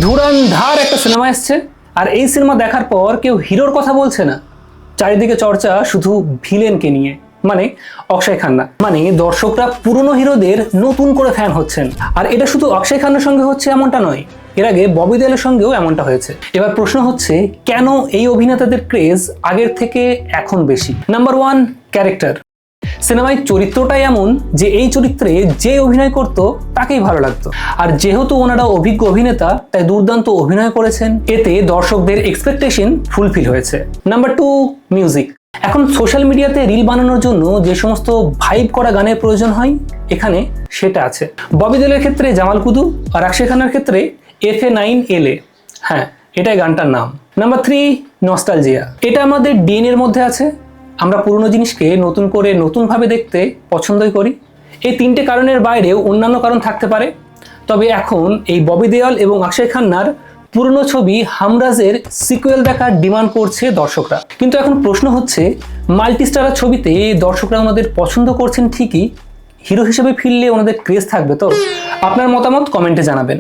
ধুরন্ধর একটা সিনেমা এসছে, আর এই সিনেমা দেখার পর কেউ হিরোর কথা বলছে না, চারিদিকে চর্চা শুধু ভিলেনকে নিয়ে, মানে অক্ষয় খান্না। মানে দর্শকরা পুরনো হিরোদের নতুন করে ফ্যান হচ্ছেন। আর এটা শুধু অক্ষয় খান্নার সঙ্গে হচ্ছে এমনটা নয়, এর আগে ববি দেওলের সঙ্গেও এমনটা হয়েছে। এবার প্রশ্ন হচ্ছে, কেন এই অভিনেতাদের ক্রেজ আগের থেকে এখন বেশি? Number 1, character. সিনেমায় চরিত্রটাই এমন যে এই চরিত্রে যে অভিনয় করত তাকেই ভালো লাগতো। আর যেহেতু ওনারা অভিজ্ঞ অভিনেতা, তাই দুর্দান্ত অভিনয় করেছেন, এতে দর্শকদের এক্সপেকটেশন ফুলফিল হয়েছে। Number 2, music. এখন সোশ্যাল মিডিয়াতে রিল বানানোর জন্য যে সমস্ত ভাইব করা গানের প্রয়োজন হয়, এখানে সেটা আছে। ববি দেওলের ক্ষেত্রে জামাল কুদু, আর অক্ষয় খান্নার ক্ষেত্রে FA9LA। হ্যাঁ, এটাই গানটার নাম। Number 3, nostalgia. এটা আমাদের ডিএনএ এর মধ্যে আছে। আমরা পুরনো জিনিসকে নতুন করে নতুনভাবে দেখতে পছন্দই করি। এই 3টে কারণের বাইরেও অন্যান্য কারণ থাকতে পারে। তবে এখন এই ববি দেওল এবং অক্ষয় খান্নার পুরনো ছবি হামরাজের সিকুয়েল দেখার ডিমান্ড করছে দর্শকরা। কিন্তু এখন প্রশ্ন হচ্ছে, মাল্টিস্টারার ছবিতে দর্শকরা ওনাদের পছন্দ করছেন ঠিকই, হিরো হিসেবে ফিরলে ওনাদের ক্রেজ থাকবে তো? আপনার মতামত কমেন্টে জানাবেন।